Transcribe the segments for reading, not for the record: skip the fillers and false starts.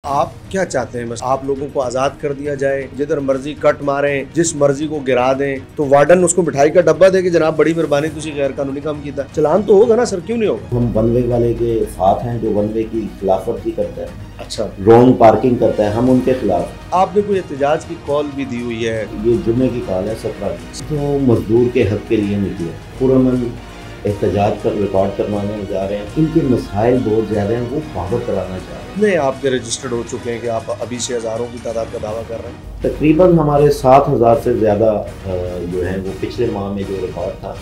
आप क्या चाहते हैं? बस आप लोगों को आज़ाद कर दिया जाए, जिधर मर्जी कट मारें, जिस मर्जी को गिरा दें, तो वार्डन उसको मिठाई का डब्बा दे कि जनाब बड़ी मेहरबानी तुसी गैर कानूनी काम किया। चलान तो होगा ना सर, क्यों नहीं होगा? हम वन वे वाले के साथ हैं जो वन वे की खिलाफवर्जी करता है, अच्छा, रॉन्ग पार्किंग करता है, हम उनके खिलाफ। आपने कोई एहतजाज की कॉल भी दी हुई है? ये जुम्मे की कॉल है 17 तो मजदूर के हक के लिए निकले, पुरअमन एहतजाज कर रिकॉर्ड करवाने जा रहे हैं। इनके मसाइल बहुत ज़्यादा हैं, वो पावर कराना चाह रहे हैं। कितने आपके रजिस्टर्ड हो चुके हैं कि आप अभी से हज़ारों की तादाद का दावा कर रहे हैं? तकरीबन हमारे 7,000 से ज़्यादा जो है वो पिछले माह में जो रिकॉर्ड था।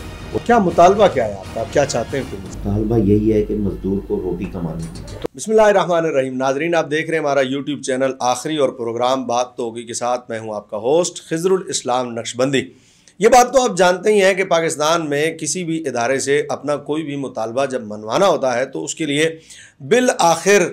क्या मुतालबा क्या है आपका? आप क्या चाहते हैं? मुतालबा यही है कि मजदूर को रोटी कमानी चाहिए। बिस्मिल्लाहिर्रहमानिर्रहीम। नाजरीन, आप देख रहे हैं हमारा यूट्यूब चैनल आखिरी और प्रोग्राम बात तो होगी के साथ। मैं हूं आपका होस्ट खिजरुल इस्लाम नक्शबंदी। ये बात तो आप जानते ही हैं कि पाकिस्तान में किसी भी इदारे से अपना कोई भी मुतालबा जब मनवाना होता है तो उसके लिए बिल आखिर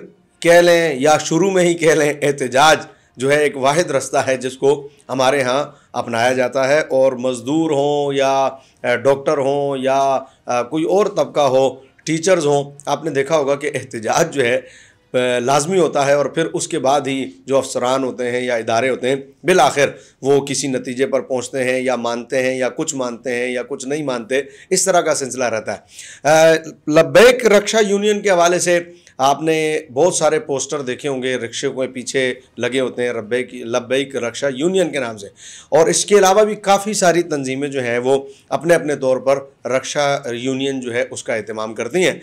कह लें या शुरू में ही कह लें, एहतजाज जो है एक वाहिद रास्ता है जिसको हमारे यहाँ अपनाया जाता है। और मज़दूर हों या डॉक्टर हों या कोई और तबका हो, टीचर्स हों, आपने देखा होगा कि एहतजाज जो है लाजमी होता है और फिर उसके बाद ही जो अफसरान होते हैं या इदारे होते हैं बिल आखिर वो किसी नतीजे पर पहुंचते हैं या मानते हैं या कुछ मानते हैं या कुछ नहीं मानते। इस तरह का सिलसिला रहता है। लब्बैक रक्षा यूनियन के हवाले से आपने बहुत सारे पोस्टर देखे होंगे, रिक्शे के पीछे लगे होते हैं लब्बैक रक्षा यूनियन के नाम से। और इसके अलावा भी काफ़ी सारी तंजीमें जो हैं वो अपने अपने तौर पर रक्षा यूनियन जो है उसका एहतमाम करती हैं।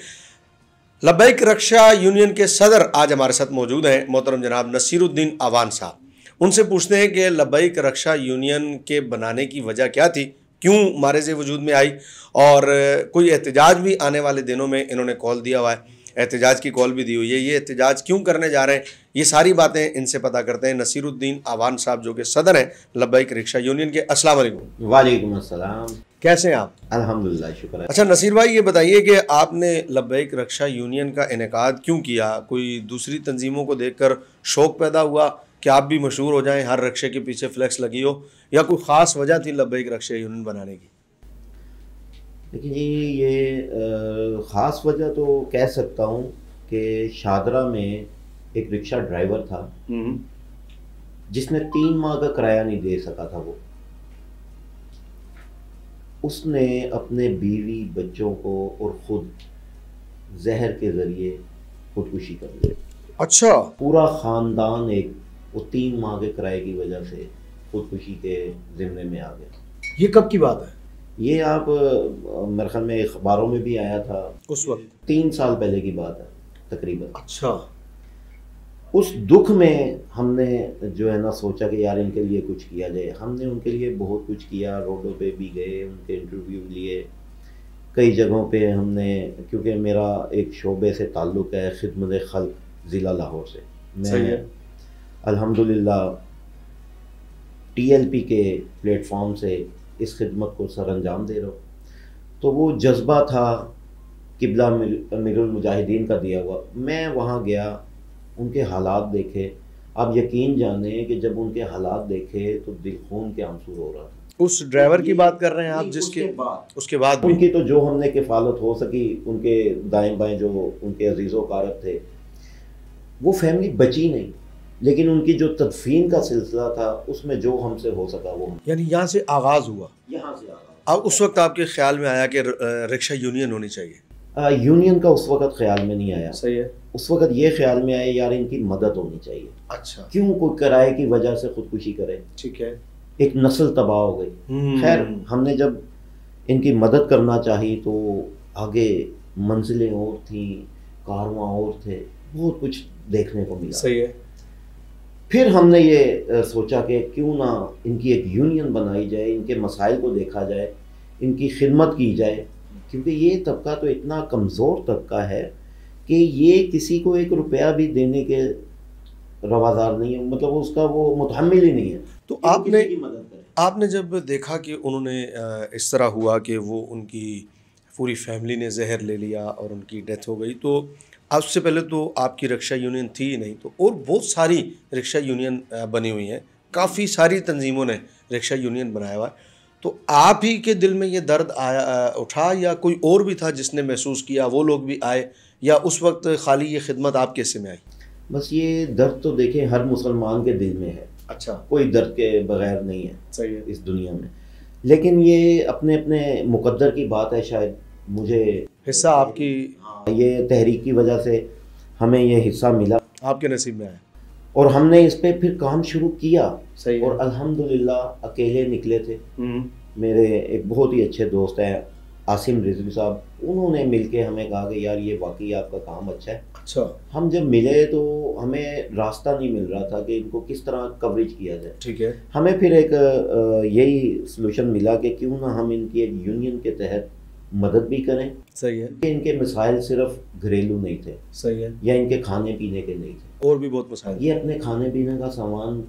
लब्बैक रक्षा यूनियन के सदर आज हमारे साथ मौजूद हैं, मोहतरम जनाब नसीरुद्दीन आवान साहब। उनसे पूछते हैं कि लब्बैक रक्षा यूनियन के बनाने की वजह क्या थी, क्यों मारे से वजूद में आई, और कोई एहतजाज भी आने वाले दिनों में इन्होंने कॉल दिया हुआ है, एहतजाज की कॉल भी दी हुई है, ये एहतजाज क्यों करने जा रहे हैं, ये सारी बातें इनसे पता करते हैं। नसीरुद्दीन आवान साहब जो कि सदर हैं लब्बैक रक्षा यूनियन के। अस्सलाम वालेकुम। वालेकुम अस्सलाम। कैसे हैं आप? अल्हम्दुलिल्लाह, शुक्र है। अच्छा नसीर भाई, ये बताइए कि आपने लब्बैक रक्षा यूनियन का इनेकाद क्यों किया? कोई दूसरी तंजीमों को देखकर शौक़ पैदा हुआ कि आप भी मशहूर हो जाएं, हर रक्षे के पीछे फ्लैक्स लगी हो, या कोई ख़ास वजह थी लब्बैक रक्षा यूनियन बनाने की? देखिए, ये ख़ास वजह तो कह सकता हूँ कि शादरा में एक रिक्शा ड्राइवर था जिसने 3 माह का किराया नहीं दे सका था। उसने अपने बीवी बच्चों को और ख़ुद जहर के ज़रिए खुदकुशी कर ली। अच्छा, पूरा ख़ानदान वो 3 माह के किराए की वजह से खुदकुशी के ज़िम्मे में आ गया। ये कब की बात है? ये आप मेरे ख्याल में अखबारों में भी आया था उस वक्त, 3 साल पहले की बात है तकरीबन। अच्छा। उस दुख में हमने जो है ना सोचा कि यार इनके लिए कुछ किया जाए। हमने उनके लिए बहुत कुछ किया, रोडों पे भी गए, उनके इंटरव्यू लिए, कई जगहों पे हमने, क्योंकि मेरा एक शोबे से ताल्लुक़ है, खिदमत खल्क ज़िला लाहौर से। मैं अल्हम्दुलिल्लाह TLP के प्लेटफॉर्म से इस खिदमत को सर अंजाम दे रहा हूँ। तो वो जज्बा था किबला अमीरुल मुजाहिदीन का दिया हुआ। मैं वहाँ गया, उनके हालात देखे। आप यकीन जाने कि जब उनके हालात देखे तो दिल खून के आंसू रो रहा था। उस ड्राइवर की बात कर रहे हैं आप जिसके उसके बाद उनकी तो जो हमने किफ़ालत हो सकी, उनके दाएं बाएं जो उनके अजीज़ो कारब थे, वो फैमिली बची नहीं, लेकिन उनकी जो तदफीन का सिलसिला था उसमें जो हमसे हो सका वो। यानी यहाँ से आगाज़ हुआ। यहाँ से अब उस वक्त आपके ख्याल में आया कि रिक्शा यूनियन होनी चाहिए? यूनियन का उस वक्त ख्याल में नहीं आया। सही है। उस वक्त ये ख्याल में आया यार इनकी मदद होनी चाहिए। अच्छा। क्यों कोई किराए की वजह से खुदकुशी करे? ठीक है। एक नस्ल तबाह हो गई। खैर, हमने जब इनकी मदद करना चाही तो आगे मंजिलें और थी, कारवां और थे, बहुत कुछ देखने को मिला। सही है। फिर हमने ये सोचा कि क्यों ना इनकी एक यूनियन बनाई जाए, इनके मसाइल को देखा जाए, इनकी खिदमत की जाए, क्योंकि ये तबका तो इतना कमज़ोर तबका है कि ये किसी को 1 रुपया भी देने के रवादार नहीं है, मतलब उसका वो मुतहम्मिल ही नहीं है। तो आपने जब देखा कि उन्होंने इस तरह हुआ कि वो उनकी पूरी फैमिली ने जहर ले लिया और उनकी डेथ हो गई, तो उससे पहले तो आपकी रक्षा यूनियन थी ही नहीं, तो और बहुत सारी रिक्शा यूनियन बनी हुई हैं, काफ़ी सारी तंजीमों ने रिक्शा यूनियन बनाया हुआ है। तो आप ही के दिल में ये दर्द उठा या कोई और भी था जिसने महसूस किया, वो लोग भी आए, या उस वक्त खाली ये खिदमत आपके हिस्से में आई? बस ये दर्द तो देखें हर मुसलमान के दिल में है। अच्छा, कोई दर्द के बगैर नहीं है सही है इस दुनिया में। लेकिन ये अपने अपने मुकद्दर की बात है। शायद मुझे हिस्सा आपकी, ये तहरीक की वजह से हमें ये हिस्सा मिला, आपके नसीब में है, और हमने इस पे फिर काम शुरू किया। सही है। और अल्हम्दुलिल्लाह अकेले निकले थे। मेरे एक बहुत ही अच्छे दोस्त हैं आसिम रिजवी साहब, उन्होंने मिलके हमें कहा कि यार ये वाकई आपका काम अच्छा है। अच्छा, हम जब मिले तो हमें रास्ता नहीं मिल रहा था कि इनको किस तरह कवरेज किया जाए। ठीक है। हमें फिर एक यही सलूशन मिला कि क्यों ना हम इनकी एक यूनियन के तहत मदद भी करें। सही है। कि इनके मसाइल सिर्फ घरेलू नहीं थे, सही है, या इनके खाने पीने के नहीं थे, और भी बहुत मसाइल। ये अपने खाने पीने का सामान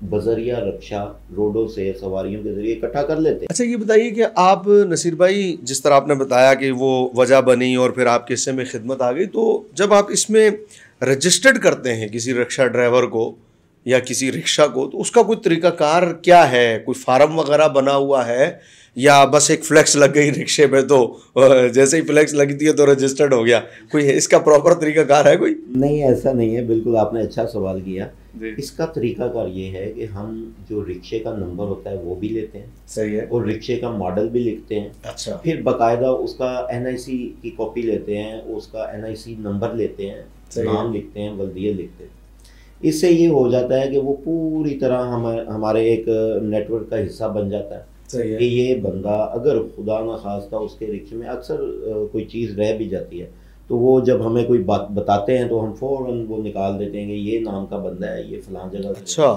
बजरिया रक्षा रोडों से सवारियों के जरिए इकट्ठा कर लेते। अच्छा, ये बताइए कि आप नसीर भाई, जिस तरह आपने बताया कि वो वजह बनी और फिर आपके हिस्से में खिदमत आ गई, तो जब आप इसमें रजिस्टर्ड करते हैं किसी रिक्शा ड्राइवर को या किसी रिक्शा को, तो उसका कोई तरीकाकार क्या है? कोई फार्म वगैरह बना हुआ है या बस एक फ्लैक्स लग गई रिक्शे पे तो जैसे ही फ्लैक्स लगती है तो रजिस्टर्ड हो गया? कोई इसका प्रॉपर तरीकाकार है कोई? नहीं, ऐसा नहीं है। बिल्कुल आपने अच्छा सवाल किया। इसका तरीकाकार ये है कि हम जो रिक्शे का नंबर होता है वो भी लेते हैं। सही है। और रिक्शे का मॉडल भी लिखते हैं। अच्छा। फिर बाकायदा उसका NIC की कॉपी लेते हैं, उसका NIC नंबर लेते हैं, नाम लिखते हैं, बल्दिया लिखते हैं। इससे ये हो जाता है कि वो पूरी तरह हमारे एक नेटवर्क का हिस्सा बन जाता है। सही है। कि ये बंदा अगर खुदा न खास्ता उसके रिक्शे में अक्सर कोई चीज़ रह भी जाती है, तो वो जब हमें कोई बात बताते हैं तो हम फ़ौरन वो निकाल देते हैं कि ये नाम का बंदा है, ये फ़लाँ जगह से। अच्छा।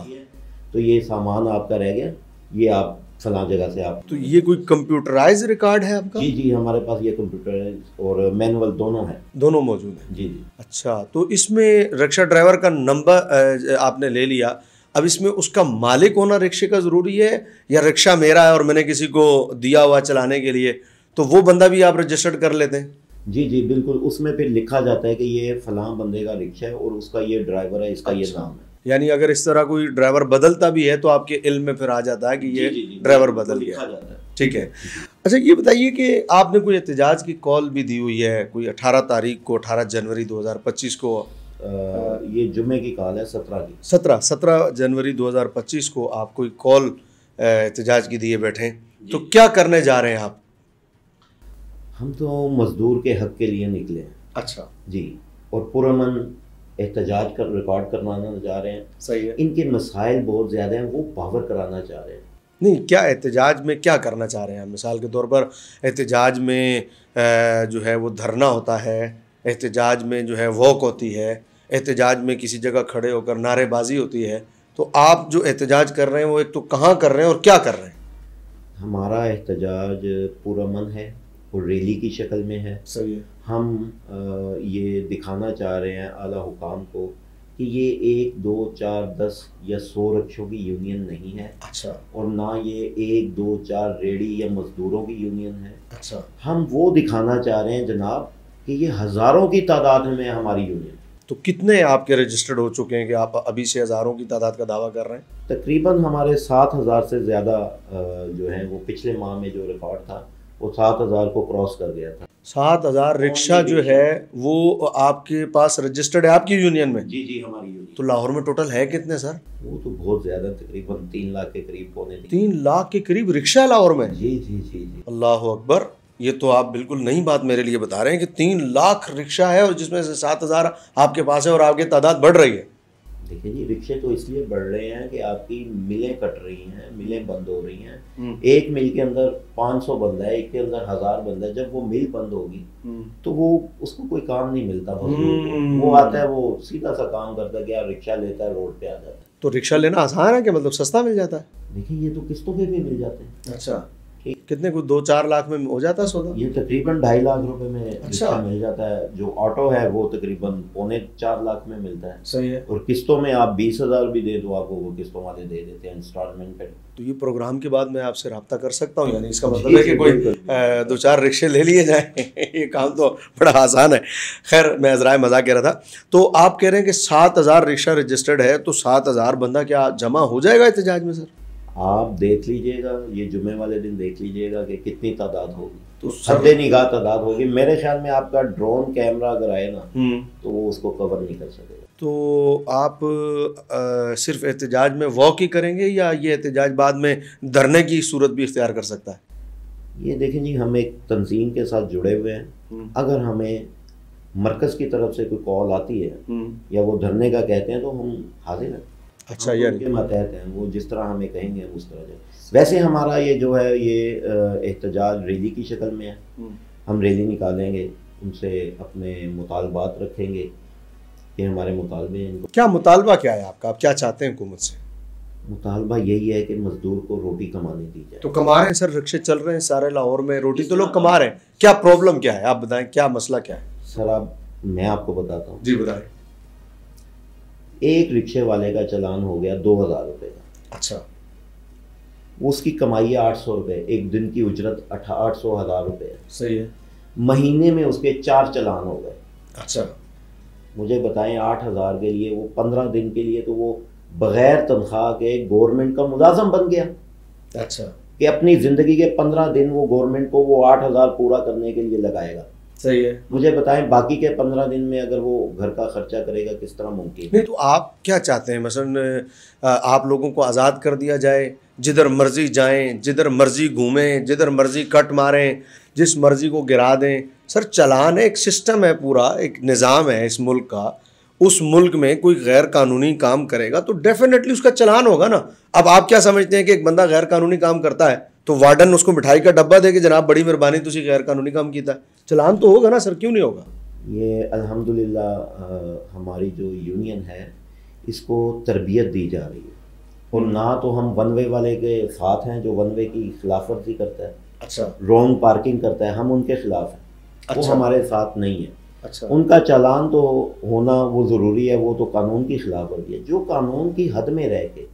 तो ये सामान आपका रह गया, ये आप फ़लाँ जगह से आप। तो ये कोई कंप्यूटराइज रिकॉर्ड है आपका? जी जी, हमारे पास ये कंप्यूटर और मैनुअल दोनों है। दोनों मौजूद है। जी जी। अच्छा, तो इसमें रिक्शा ड्राइवर का नंबर आपने ले लिया, अब इसमें उसका मालिक होना रिक्शे का ज़रूरी है या रिक्शा मेरा है और मैंने किसी को दिया हुआ चलाने के लिए, तो वो बंदा भी आप रजिस्टर्ड कर लेते हैं? जी जी बिल्कुल, उसमें फिर लिखा जाता है कि ये फलां बंदे का रिक्शा है और उसका ये ड्राइवर है, इसका ये नाम है। यानी अगर इस तरह कोई ड्राइवर बदलता भी है तो आपके इल्म में फिर आ जाता है कि ये ड्राइवर बदल गया। ठीक है। अच्छा, ये बताइए कि आपने कोई एहतजाज की कॉल भी दी हुई है कोई 18 तारीख को, 18 जनवरी 2025 को? ये जुमे की कॉल है 17 की। 17 जनवरी 2025 को आप कोई कॉल एहतजाज की दिए बैठे, तो क्या करने जा रहे हैं आप? हम तो मजदूर के हक के लिए निकले हैं। अच्छा जी, और पुरअमन एहतजाज कर रिकॉर्ड करवाना जा रहे हैं। सही है। इनके मसाइल बहुत ज़्यादा हैं, वो पावर कराना चाह रहे हैं। नहीं, क्या एहतजाज में क्या करना चाह रहे हैं? मिसाल के तौर पर एहतजाज में जो है वो धरना होता है, एहतजाज में जो है वॉक होती है, एहतजाज में किसी जगह खड़े होकर नारेबाजी होती है, तो आप जो एहतजाज कर रहे हैं वो एक तो कहाँ कर रहे हैं और क्या कर रहे हैं? हमारा एहतजाज पुरअमन है और रैली की शक्ल में है। सही है। हम ये दिखाना चाह रहे हैं आला हुकाम को कि ये 1, 2, 4, 10 या 100 रिक्शों की यूनियन नहीं है। अच्छा। और ना ये 1, 2, 4 रेडी या मजदूरों की यूनियन है। अच्छा। हम वो दिखाना चाह रहे हैं जनाब कि ये हज़ारों की तादाद में हमारी यूनियन। तो कितने आपके रजिस्टर्ड हो चुके हैं कि आप अभी से हज़ारों की तादाद का दावा कर रहे हैं? तकरीबन हमारे 7,000 से ज़्यादा जो है वो पिछले माह में जो रिकॉर्ड था वो 7,000 को क्रॉस कर गया था। 7,000 रिक्शा जो है वो आपके पास रजिस्टर्ड है आपकी यूनियन में? जी जी, हमारी यूनियन। तो लाहौर में टोटल है कितने सर? वो तो बहुत ज़्यादा, तकरीबन 3 लाख के करीब, पौने 3 लाख के करीब रिक्शा लाहौर में? जी जी जी जी। अल्लाह अकबर, ये तो आप बिल्कुल नई बात मेरे लिए बता रहे हैं कि 3 लाख रिक्शा है और जिसमें से 7,000 आपके पास है और आपकी तादाद बढ़ रही है। देखिए जी, रिक्शे तो इसलिए बढ़ रहे हैं कि आपकी मिलें कट रही हैं, मिलें बंद हो रही हैं। एक मिल के अंदर 500 बंदा है, एक के अंदर 1000 बंदा है। जब वो मिल बंद होगी तो वो उसको कोई काम नहीं मिलता। वो आता है, वो सीधा सा काम करता है कि यार रिक्शा लेता है, रोड पे आ जाता है। तो रिक्शा लेना आसान है कि मतलब सस्ता मिल जाता है? देखिए, ये तो किस्तों पे भी मिल जाते हैं। अच्छा, कितने को 2-4 लाख में हो जाता है सौदा? ये तकरीबन 2.5 लाख रुपए में रिक्शा मिल जाता है। जो ऑटो है वो तकरीबन 3.25 लाख में मिलता है। सही है। और किस्तों में आप 20,000 भी दे दो, आपको वो किस्तों वाले दे देते हैं इंस्टॉलमेंट पे। तो ये प्रोग्राम के बाद मैं आपसे रब्ता कर सकता हूँ? यानी इसका मतलब है कि कोई 2-4 रिक्शे ले लिए जाए ये काम तो बड़ा आसान है। खैर, मैं ज़रा मजाक कह रहा था। तो आप कह रहे हैं कि 7,000 रिक्शा रजिस्टर्ड है, तो 7,000 बंदा क्या जमा हो जाएगा एहतजाज में सर? आप देख लीजिएगा, ये जुमे वाले दिन देख लीजिएगा कि कितनी तादाद होगी। तो हद निगाह तादाद होगी। मेरे ख्याल में आपका ड्रोन कैमरा अगर आए ना तो वो उसको कवर नहीं कर सकेगा। तो आप सिर्फ एहतजाज में वॉक ही करेंगे या ये एहतजाज बाद में धरने की सूरत भी इख्तियार कर सकता है? ये देखें जी, हम एक तंजीम के साथ जुड़े हुए हैं। अगर हमें मरकज़ की तरफ से कोई कॉल आती है या वो धरने का कहते हैं तो हम हाजिर हैं। अच्छा, यार उनके मातहत हैं, वो जिस तरह हमें कहेंगे हम उस तरह जाए। वैसे हमारा ये जो है ये एहतजाज रैली की शक्ल में है। हम रैली निकालेंगे, उनसे अपने मुतालबात रखेंगे कि हमारे मुतालबे हैं। क्या मुतालबा क्या है आपका? आप क्या चाहते हैं हुकूमत से? मुतालबा यही है कि मजदूर को रोटी कमाने दी जाए। तो कमा रहे हैं सर, रिक्शे चल रहे हैं सारे लाहौर में, रोटी तो लोग कमा रहे हैं, क्या प्रॉब्लम क्या है? आप बताएं, क्या मसला क्या है? सर अब मैं आपको बताता हूँ। जी बताएं। एक रिक्शे वाले का चालान हो गया 2000 रुपये का। अच्छा। उसकी कमाई है 800 रुपये, एक दिन की उजरत 800-1000 रुपये है। सही है। महीने में उसके 4 चालान हो गए। अच्छा। मुझे बताएं 8000 के लिए वो 15 दिन के लिए तो वो बगैर तनख्वाह के गवर्नमेंट का मुलाजम बन गया। अच्छा। कि अपनी ज़िंदगी के 15 दिन वो गवर्नमेंट को वो 8000 पूरा करने के लिए लगाएगा। सही है। मुझे बताएं बाकी के 15 दिन में अगर वो घर का खर्चा करेगा किस तरह मुमकिन? नहीं तो आप क्या चाहते हैं? मसलन आप लोगों को आज़ाद कर दिया जाए, जिधर मर्जी जाएं, जिधर मर्जी घूमें, जिधर मर्जी कट मारें, जिस मर्जी को गिरा दें? सर चालान है, एक सिस्टम है, पूरा एक निज़ाम है इस मुल्क का। उस मुल्क में कोई गैर कानूनी काम करेगा तो डेफिनेटली उसका चालान होगा ना। अब आप क्या समझते हैं कि एक बंदा गैर कानूनी काम करता है तो वार्डन उसको मिठाई का डब्बा दे के जनाब बड़ी मेहरबानी तुसी गैर कानूनी काम किया? चालान तो होगा ना सर, क्यों नहीं होगा? ये अल्हम्दुलिल्लाह हमारी जो यूनियन है इसको तरबियत दी जा रही है, और ना तो हम वन वे वाले के साथ हैं जो वन वे की खिलाफ वर्जी करता है। अच्छा। रॉन्ग पार्किंग करता है, हम उनके खिलाफ हैं। अच्छा। वो हमारे साथ नहीं है। अच्छा। उनका चालान तो होना वो ज़रूरी है, वो तो कानून की खिलाफ वर्जी है। जो कानून की हद में रह के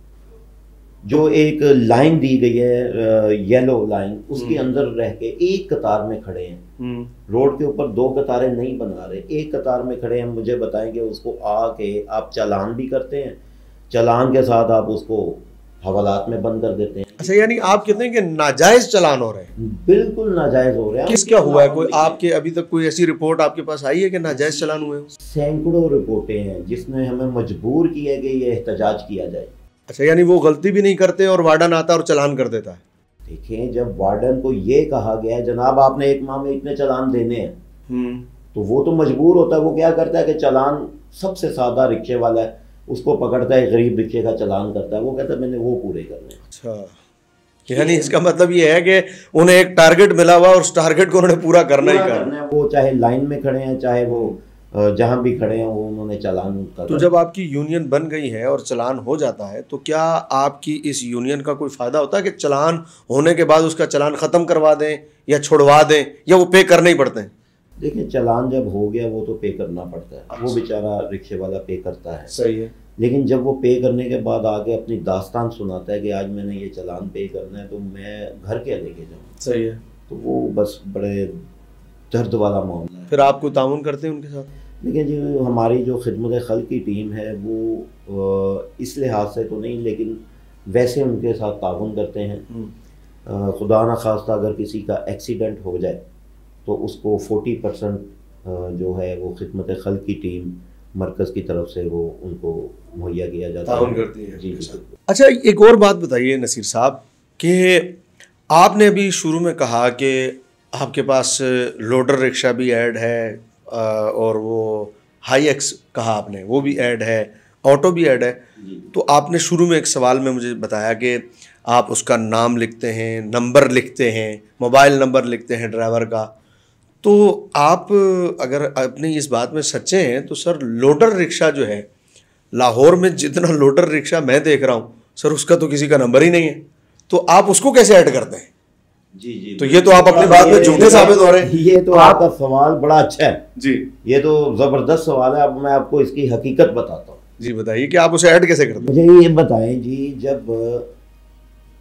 जो एक लाइन दी गई है येलो लाइन, उसके अंदर रह के एक कतार में खड़े हैं, रोड के ऊपर 2 कतारें नहीं बना रहे, एक कतार में खड़े हैं। मुझे बताएंगे उसको आके आप चालान भी करते हैं, चालान के साथ आप उसको हवालात में बंद कर देते हैं। अच्छा, यानी आप कहते हैं कि नाजायज चालान हो रहे हैं? बिल्कुल नाजायज हो रहे हैं। किस क्या हुआ है? कोई आपके अभी तक कोई ऐसी रिपोर्ट आपके पास आई है कि नाजायज चालान हुए? सैकड़ों रिपोर्टें हैं जिसने हमें मजबूर किया कि ये एहतजाज किया जाए। अच्छा, यानी वो गलती भी नहीं करते और वार्डन आता है और चालान कर देता है? देखें, जब वार्डन को ये कहा गया है जनाब आपने एक माह में इतने चालान देने हैं, तो वो तो मजबूर होता है। वो क्या करता है कि चालान सबसे सादा रिक्शे वाला है उसको पकड़ता है, गरीब रिक्शे का चालान करता है, वो कहता है मैंने वो पूरे करने हैं। अच्छा, यानी इसका मतलब ये है कि उन्हें एक टारगेट मिला हुआ और उस टारगेट को उन्होंने पूरा करना ही करना है। वो चाहे लाइन में खड़े हैं, चाहे वो जहाँ भी खड़े हैं, वो उन्होंने चालान कर। तो जब आपकी यूनियन बन गई है और चालान हो जाता है तो क्या आपकी इस यूनियन का कोई फ़ायदा होता है कि चालान होने के बाद उसका चालान ख़त्म करवा दें या छुड़वा दें, या वो पे करने ही पड़ते हैं? देखिए, चालान जब हो गया वो तो पे करना पड़ता है। अच्छा। वो बेचारा रिक्शे वाला पे करता है। सही है। लेकिन जब वो पे करने के बाद आगे अपनी दास्तान सुनाता है कि आज मैंने ये चालान पे करना है तो मैं घर क्या लेके जाऊँ। सही है। तो वो बस बड़े दर्द वाला मामला है। फिर आप कोई ताउन करते हैं उनके साथ? देखिए जी, हमारी जो खिदमत खल्क की टीम है वो इस लिहाज से तो नहीं, लेकिन वैसे उनके साथ ताउन करते हैं। खुदा न खास्ता अगर किसी का एक्सीडेंट हो जाए तो उसको 40% जो है वो खिदमत खल्क की टीम मरकज़ की तरफ से वो उनको मुहैया किया जाता है, करती है। जी। अच्छा, एक और बात बताइए नसीर साहब कि आपने अभी शुरू में कहा कि आपके पास लोडर रिक्शा भी ऐड है और वो हाई एक्स कहा आपने, वो भी ऐड है, ऑटो भी ऐड है। तो आपने शुरू में एक सवाल में मुझे बताया कि आप उसका नाम लिखते हैं, नंबर लिखते हैं, मोबाइल नंबर लिखते हैं ड्राइवर का। तो आप अगर अपनी इस बात में सच्चे हैं तो सर लोडर रिक्शा जो है लाहौर में, जितना लोडर रिक्शा मैं देख रहा हूँ सर, उसका तो किसी का नंबर ही नहीं है, तो आप उसको कैसे ऐड करते हैं? जी। तो ये तो आप अपनी बात में झूठे साबित हो रहे हैं। ये तो आपका सवाल बड़ा अच्छा है जी, ये तो ज़बरदस्त सवाल है। अब मैं आपको इसकी हकीकत बताता हूँ। जी बताइए कि आप उसे ऐड कैसे करते हैं? मुझे ये बताएं जी, जब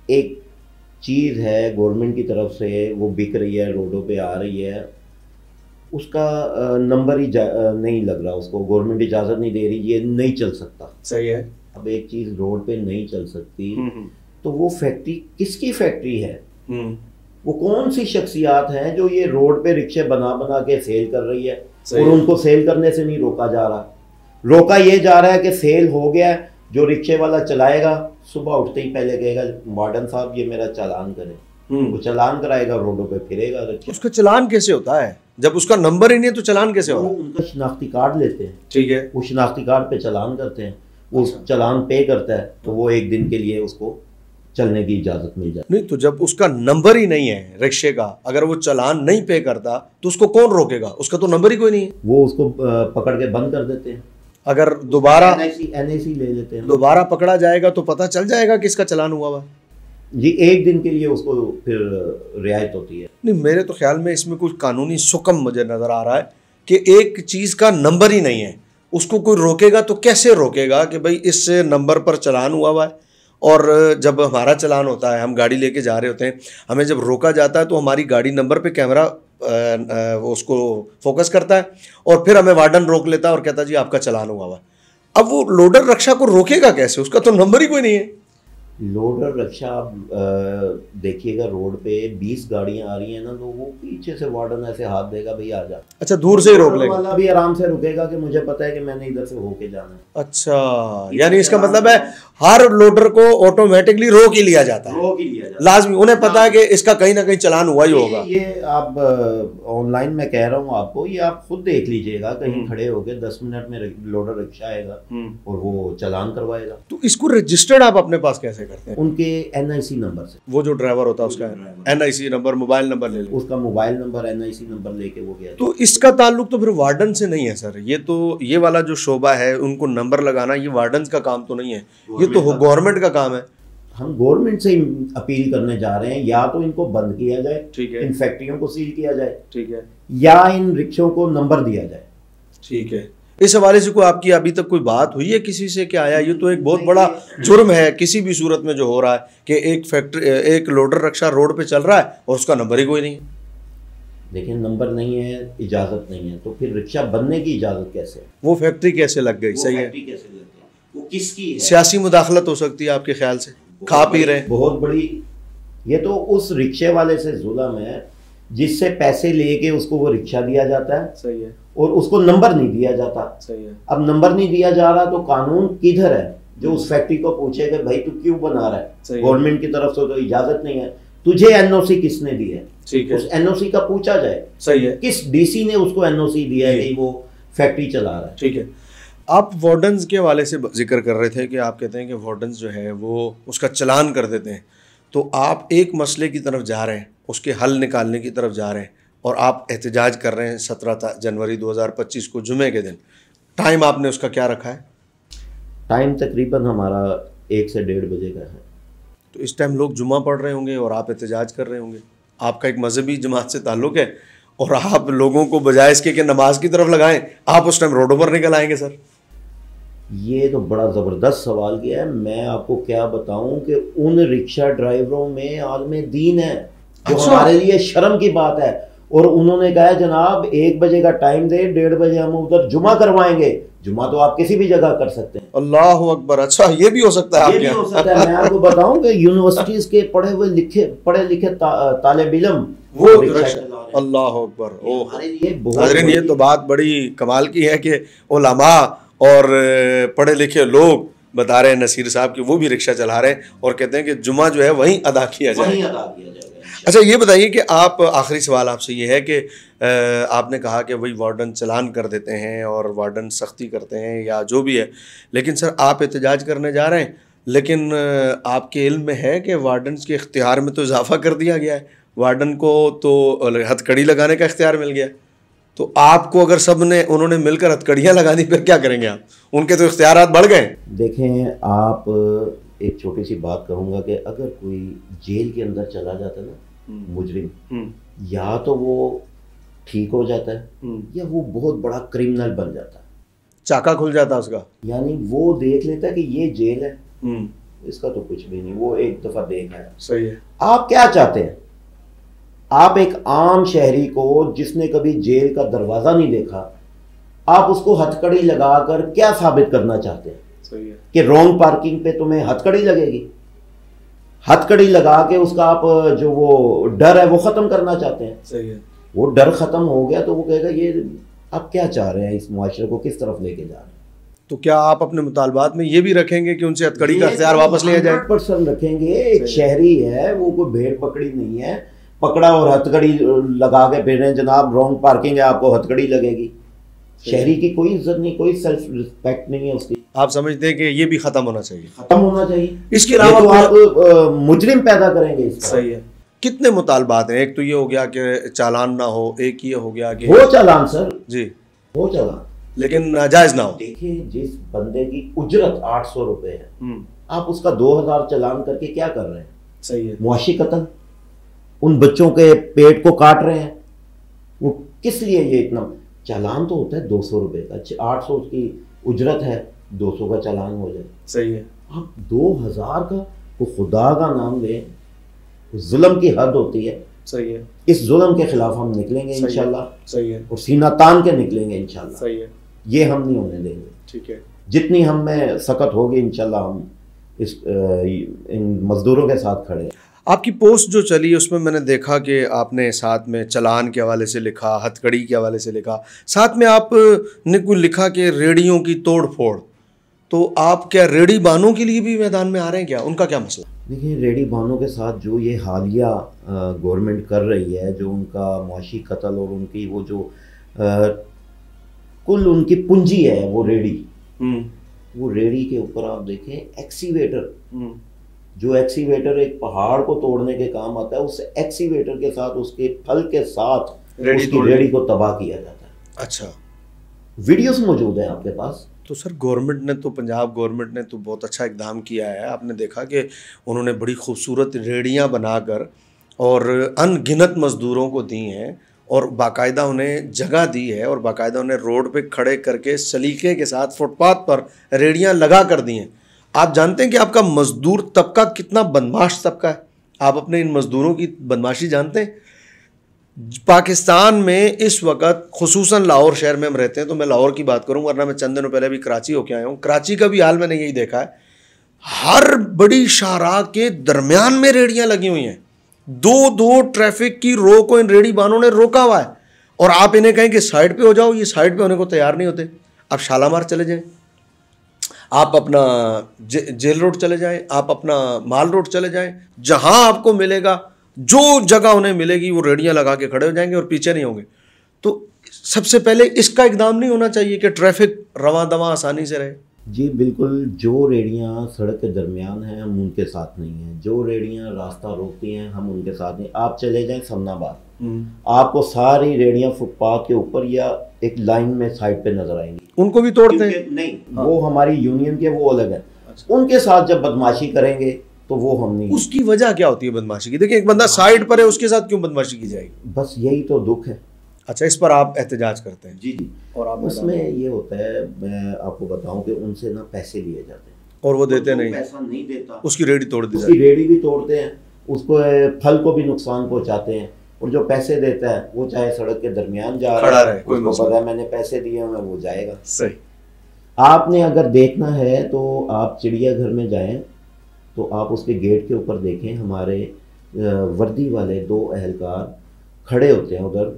एक चीज़ है गवर्नमेंट की तरफ से वो बिक रही है, रोडों पे आ रही है, उसका नंबर ही नहीं लग रहा, उसको गवर्नमेंट इजाज़त नहीं दे रही, ये नहीं चल सकता। सही है। अब एक चीज़ रोड पे नहीं चल सकती तो वो फैक्ट्री किसकी फैक्ट्री है? वो कौन सी शख्सियात हैं जो ये रोड पे रिक्शे बना बना के सेल कर रही है और उनको सेल करने से नहीं रोका जा रहा? रोका ये जा रहा है कि सेल हो गया है, जो रिक्शे वाला चलाएगा सुबह उठते ही पहले कहेगा वार्डन साहब ये मेरा चालान करें, वो चालान कराएगा, रोडों पे फिरेगा। उसका चालान कैसे होता है जब उसका नंबर ही नहीं है तो चालान कैसे होगा? उनका शिनाख्ती कार्ड लेते हैं, ठीक है, वो शिनाख्ती कार्ड पे चालान करते हैं, वो चालान पे करता है तो वो एक दिन के लिए उसको चलने की इजाजत मिल जाती है। नहीं तो जब उसका नंबर ही नहीं है रिक्शे का, अगर वो चालान नहीं पे करता तो उसको कौन रोकेगा? उसका तो नंबर ही कोई नहीं है। वो उसको पकड़ के बंद कर देते हैं। अगर दोबारा एनआईसी ले लेते हैं, दोबारा पकड़ा जाएगा तो पता चल जाएगा कि इसका चालान हुआ हुआ जी। एक दिन के लिए उसको फिर रियायत होती है। नहीं, मेरे तो ख्याल में इसमें कुछ कानूनी सुकम मुझे नज़र आ रहा है कि एक चीज़ का नंबर ही नहीं है, उसको कोई रोकेगा तो कैसे रोकेगा कि भाई इस नंबर पर चालान हुआ हुआ है। और जब हमारा चालान होता है, हम गाड़ी लेके जा रहे होते हैं, हमें जब रोका जाता है तो हमारी गाड़ी नंबर पे कैमरा उसको फोकस करता है और फिर हमें वार्डन रोक लेता है और कहता है जी आपका चालान हुआ हुआ है। अब वो लोडर रक्षा को रोकेगा कैसे? उसका तो नंबर ही कोई नहीं है। लोडर रक्षा आप देखिएगा रोड पे 20 गाड़ियां आ रही हैं ना, तो वो पीछे से वार्डन ऐसे हाथ देगा भाई आ जा। अच्छा, दूर से ही रोक लेगा। वाला भी आराम से रुकेगा कि मुझे पता है कि मैंने इधर से होके जाना है। अच्छा, यानी इसका मतलब है हर लोडर को ऑटोमेटिकली रोक ही लिया जाता है, रोक ही लिया जाता है। लाजमी उन्हें पता है कि इसका कहीं ना कहीं चालान हुआ ही होगा। ये आप ऑनलाइन मैं कह रहा हूँ आपको, ये आप खुद देख लीजिएगा, कहीं खड़े होके 10 मिनट में लोडर रिक्शा आएगा और वो चालान करवाएगा। तो इसको रजिस्टर्ड आप अपने पास कैसे करते हैं? उनके एनआईसी नंबर से। वो जो ड्राइवर होता है उसका एनआईसी नंबर, मोबाइल नंबर ले ले, उसका मोबाइल नंबर एनआईसी नंबर लेके वो गया। तो इसका ताल्लुक तो फिर वार्डन से नहीं है सर। ये तो ये वाला जो शोबा है उनको नंबर लगाना ये वार्डन का काम तो नहीं है, ये तो गवर्नमेंट का काम है। हम गवर्नमेंट से अपील करने जा रहे हैं, या तो इनको बंद किया जाए, ठीक है, इन फैक्ट्रियों को सील किया जाए, ठीक है, या इन रिक्शों को नंबर दिया जाए, ठीक है। इस हवाले से कोई आपकी अभी तक कोई बात हुई है किसी से? क्या आया? ये तो एक बहुत बड़ा जुर्म है किसी भी सूरत में जो हो रहा है कि एक लोडर रक्षा रोड पे चल रहा है और उसका नंबर ही कोई नहीं है। देखिए नंबर नहीं है, इजाजत नहीं है, तो फिर रिक्शा बनने की इजाजत कैसे है? वो फैक्ट्री कैसे लग गई? सही है, कैसे लग गई? वो किसकी है? सियासी मुदाखलत हो सकती है आपके ख्याल से? खा पी रहे बहुत बड़ी। ये तो उस रिक्शे वाले से जुल्म है जिससे पैसे लेके उसको वो रिक्शा दिया जाता है, सही है, और उसको नंबर नहीं दिया जाता। सही है। अब नंबर नहीं दिया जा रहा तो कानून किधर है जो उस फैक्ट्री को पूछेगा भाई तू क्यों बना रहा है? गवर्नमेंट की तरफ से तो इजाजत नहीं है, तुझे एनओसी किसने दी है? ठीक है, उस एनओसी का पूछा जाए। सही है, किस डीसी ने उसको एनओसी दिया है कि वो फैक्ट्री चला रहा है? ठीक है। आप वार्डन्स के हवाले से जिक्र कर रहे थे कि आप कहते हैं कि वार्डन्स जो है वो उसका चालान कर देते हैं, तो आप एक मसले की तरफ जा रहे हैं, उसके हल निकालने की तरफ जा रहे हैं और आप एहतजाज कर रहे हैं 17 जनवरी 2025 को जुमे के दिन। टाइम आपने उसका क्या रखा है? टाइम तकरीबन हमारा 1 से 1:30 बजे का है। तो इस टाइम लोग जुमा पढ़ रहे होंगे और आप एहतजाज कर रहे होंगे। आपका एक मजहबी जमात से ताल्लुक़ है और आप लोगों को बजाय इसके कि नमाज की तरफ लगाएं, आप उस टाइम रोडों पर निकल आएंगे। सर ये तो बड़ा ज़बरदस्त सवाल किया है। मैं आपको क्या बताऊं कि उन रिक्शा ड्राइवरों में आलमे दीन है जो हमारे लिए शर्म की बात है, और उन्होंने कहा जनाब 1 बजे का टाइम दे, 1:30 बजे हम उधर जुमा करवाएंगे। जुमा तो आप किसी भी जगह कर सकते हैं। अल्लाह अकबर। अच्छा, ये भी हो सकता है? ये भी हो सकता है। मैं आपको बताऊं कि यूनिवर्सिटीज के पढ़े लिखे तालिब इल्म वो अल्लाह अकबर। ओ ये तो बात बड़ी कमाल की है कि उलमा और पढ़े लिखे लोग बता रहे हैं नसीर साहब कि वो भी रिक्शा चला रहे हैं और कहते हैं कि जुमा जो है वहीं अदा किया जाए। अच्छा, ये बताइए कि आप, आखिरी सवाल आपसे ये है कि आपने कहा कि वही वार्डन चालान कर देते हैं और वार्डन सख्ती करते हैं या जो भी है, लेकिन सर आप एहतजाज करने जा रहे हैं, लेकिन आपके इल्म में है कि वार्डन के इख्तियार में तो इजाफा कर दिया गया है, वार्डन को तो हथकड़ी लगाने का इख्तियार मिल गया। तो आपको अगर सब ने उन्होंने मिलकर हथकड़ियाँ लगा दी फिर क्या करेंगे आप? उनके तो इख्तियारात बढ़ गए। देखें आप, एक छोटी सी बात कहूँगा कि अगर कोई जेल के अंदर चला जाता है ना मुजरिम, या तो वो ठीक हो जाता है या वो बहुत बड़ा क्रिमिनल बन जाता है, चाका खुल जाता है उसका। यानी वो देख लेता है कि ये जेल है, इसका तो कुछ भी नहीं, वो एक दफ़ा देखा है। सही है। आप क्या चाहते हैं? आप एक आम शहरी को जिसने कभी जेल का दरवाज़ा नहीं देखा, आप उसको हथकड़ी लगाकर क्या साबित करना चाहते हैं? सही है कि रॉन्ग पार्किंग पे तुम्हें हथकड़ी लगेगी? हथकड़ी लगा के उसका आप जो वो डर है वो ख़त्म करना चाहते हैं। सही है। वो डर ख़त्म हो गया तो वो कहेगा ये आप क्या चाह रहे हैं, इस मुआशरे को किस तरफ लेके जा रहे हैं? तो क्या आप अपने मुतालबात में ये भी रखेंगे कि उनसे हथकड़ी का इख्तियार वापस लिया जाए? 100% रखेंगे। एक शहरी है, वो कोई भेड़ पकड़ी नहीं है, पकड़ा और हथकड़ी लगा के फिर रहे हैं, जनाब रॉन्ग पार्किंग है, आपको हथकड़ी लगेगी। शहरी की कोई इज्जत नहीं, कोई सेल्फ रिस्पेक्ट नहीं है उसकी। आप समझते हैं कि ये भी खत्म होना चाहिए? खत्म होना चाहिए। इसके अलावा तो आप मुजरिम पैदा करेंगे इसका। सही है। कितने मुतालबात हैं? एक तो ये हो गया कि चालान ना हो, एक ये हो गया कि हो चालान सर जी, हो चालान, लेकिन नाजायज ना हो। देखिए जिस बंदे की उजरत 800 रुपए है, आप उसका 2000 चालान करके क्या कर रहे हैं? सही है। मुआशी कत्ल, उन बच्चों के पेट को काट रहे हैं। वो किस लिए ये इतना? चालान तो होता है 200 रुपए का, 800 उसकी उजरत है, 200 का चालान हो जाए। सही है। आप 2000 का, तो खुदा का नाम लें, जुल्म की हद होती है। सही है। इस जुल्म के खिलाफ हम निकलेंगे इंशाल्लाह। सही है। और सीना तान के निकलेंगे इंशाल्लाह। सही है। ये हम नहीं होने देंगे। ठीक है। जितनी हम में सकत होगी इंशाल्लाह हम इन मजदूरों के साथ खड़े हैं। आपकी पोस्ट जो चली उसमें मैंने देखा कि आपने साथ में चालान के हवाले से लिखा, हथकड़ी के हवाले से लिखा, साथ में आपने कुछ लिखा कि रेडियों की तोड़ फोड़। तो आप क्या रेडी बानों के लिए भी मैदान में आ रहे हैं क्या? उनका क्या मसला? देखिए रेडी बानों के साथ जो ये हालिया गवर्नमेंट कर रही है, जो उनका मुआशी कत्ल और उनकी वो जो कुल उनकी पूंजी है वो रेडी, वो रेडी के ऊपर आप देखें एक्सीवेटर, जो एक्सीवेटर एक पहाड़ को तोड़ने के काम आता है, उस एक्सीवेटर के साथ उसके फल के साथ उसकी रेडी को तबाह किया जाता है। अच्छा, वीडियोस मौजूद हैं आपके पास। तो सर गवर्नमेंट ने तो, पंजाब गवर्नमेंट ने तो बहुत अच्छा इकदाम किया है। आपने देखा कि उन्होंने बड़ी खूबसूरत रेडियां बनाकर और अनगिनत मज़दूरों को दी हैं और बाकायदा उन्हें जगह दी है और बाकायदा उन्हें रोड पे खड़े करके सलीके के साथ फुटपाथ पर रेडियां लगा कर दी हैं। आप जानते हैं कि आपका मज़दूर तबका कितना बदमाश तबका है? आप अपने इन मज़दूरों की बदमाशी जानते हैं? पाकिस्तान में इस वक्त खुसूसन लाहौर शहर में हम रहते हैं, तो मैं लाहौर की बात करूं, वरना मैं चंद दिनों पहले भी कराची होके आया हूं। कराची का भी हाल मैंने यही देखा है। हर बड़ी शाहराह के दरमियान में रेडियां लगी हुई हैं। दो दो ट्रैफिक की रो को इन रेडी बानों ने रोका हुआ है और आप इन्हें कहें कि साइड पे हो जाओ, ये साइड पे होने को तैयार नहीं होते। आप शालामार चले जाएं, आप अपना जेल रोड चले जाएं, आप अपना माल रोड चले जाएं, जहां आपको मिलेगा, जो जगह उन्हें मिलेगी वो रेडियां लगा के खड़े हो जाएंगे और पीछे नहीं होंगे। तो सबसे पहले इसका इकदाम नहीं होना चाहिए कि ट्रैफिक रवां दवां आसानी से रहे? जी बिल्कुल, जो रेडियां सड़क के दरमियान हैं हम उनके साथ नहीं हैं, जो रेडियां रास्ता रोकती हैं हम उनके साथ नहीं। आप चले जाएं समनाबाद, आपको सारी रेडियां फुटपाथ के ऊपर या एक लाइन में साइड पे नजर आएंगी। उनको भी तोड़ते हैं? नहीं, वो हमारी यूनियन के वो अलग है। उनके साथ जब बदमाशी करेंगे तो वो हम नहीं। उसकी वजह क्या होती है बदमाशी की? देखिए एक बंदा साइड पर है, उसके साथ क्यों बदमाशी की जाएगी? बस यही तो दुख है। अच्छा, इस पर आप एहतजाज करते हैं? जी जी। और आप उसमें ये होता है, मैं आपको बताऊं कि उनसे ना पैसे लिए जाते हैं और वो देते नहीं, पैसा नहीं देता, उसकी रेडी तोड़ दी, उसकी रेडी भी तोड़ते हैं, उसको फल को भी नुकसान पहुंचाते हैं। और जो पैसे देता है वो चाहे सड़क के दरमियान जा रहा है, उसको पता है मैंने पैसे दिए हैं, वो जाएगा। सही। आपने अगर देखना है तो आप चिड़ियाघर में जाएं तो आप उसके गेट के ऊपर देखें, हमारे वर्दी वाले 2 एहलकार खड़े होते हैं उधर,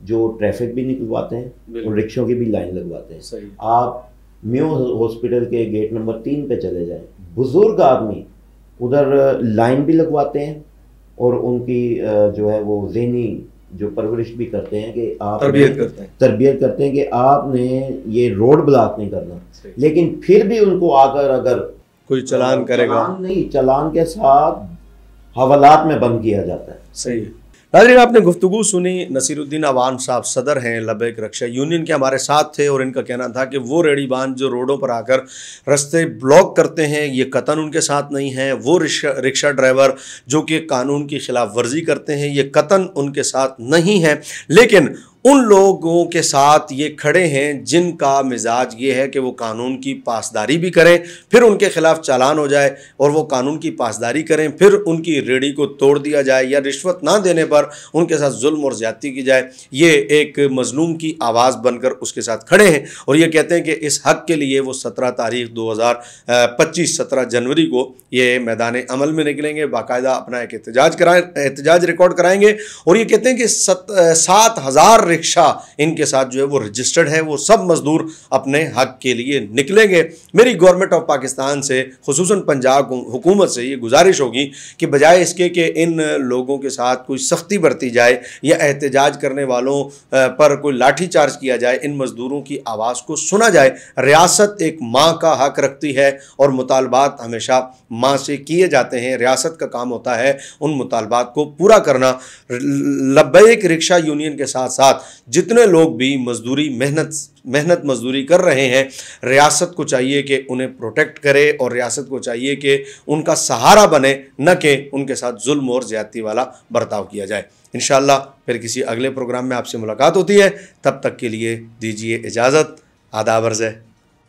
जो ट्रैफिक भी निकलवाते हैं और रिक्शों की भी लाइन लगवाते हैं। सही। आप म्यो हॉस्पिटल के गेट नंबर 3 पे चले जाएं, बुजुर्ग आदमी उधर लाइन भी लगवाते हैं और उनकी जो है वो ज़हनी जो परवरिश भी करते हैं कि आप तरबियत करते हैं कि आपने ये रोड ब्लॉक नहीं करना। लेकिन फिर भी उनको आकर अगर कोई चालान करेगा, चालान के साथ हवालात में बंद किया जाता है। सही है। नाज़रीन, आपने गुफ्तगू सुनी। नसीरुद्दीन अवान साहब सदर हैं लबैक रक्षा यूनियन के, हमारे साथ थे और इनका कहना था कि वो रेडीबान जो रोडों पर आकर रास्ते ब्लॉक करते हैं ये कतन उनके साथ नहीं है। वो रिक्शा ड्राइवर जो कि कानून की खिलाफ वर्जी करते हैं ये कतन उनके साथ नहीं है। लेकिन उन लोगों के साथ ये खड़े हैं जिनका मिजाज ये है कि वो कानून की पासदारी भी करें, फिर उनके खिलाफ चालान हो जाए और वो कानून की पासदारी करें, फिर उनकी रेडी को तोड़ दिया जाए या रिश्वत ना देने पर उनके साथ जुल्म और ज्यादती की जाए। ये एक मजलूम की आवाज़ बनकर उसके साथ खड़े हैं और ये कहते हैं कि इस हक़ के लिए वो 17 तारीख 2025 17 जनवरी को ये मैदान अमल में निकलेंगे, बाकायदा अपना एक एहतजाज रिकॉर्ड कराएंगे और ये कहते हैं कि 7,000 रिक्शा इनके साथ जो है वो रजिस्टर्ड है, वो सब मज़दूर अपने हक के लिए निकलेंगे। मेरी गवर्नमेंट ऑफ पाकिस्तान से, खुसूसन पंजाब हुकूमत से ये गुजारिश होगी कि बजाय इसके कि इन लोगों के साथ कोई सख्ती बरती जाए या एहतजाज करने वालों पर कोई लाठी चार्ज किया जाए, इन मज़दूरों की आवाज़ को सुना जाए। रियासत एक माँ का हक रखती है और मुतालबात हमेशा माँ से किए जाते हैं। रियासत का काम होता है उन मुतालबात को पूरा करना। लब्बैक रिक्शा यूनियन के साथ साथ जितने लोग भी मजदूरी मेहनत मजदूरी कर रहे हैं, रियासत को चाहिए कि उन्हें प्रोटेक्ट करे और रियासत को चाहिए कि उनका सहारा बने, न कि उनके साथ जुल्म और ज़्यादती वाला बर्ताव किया जाए। इंशाअल्लाह फिर किसी अगले प्रोग्राम में आपसे मुलाकात होती है। तब तक के लिए दीजिए इजाज़त। आदाब अर्ज़ है।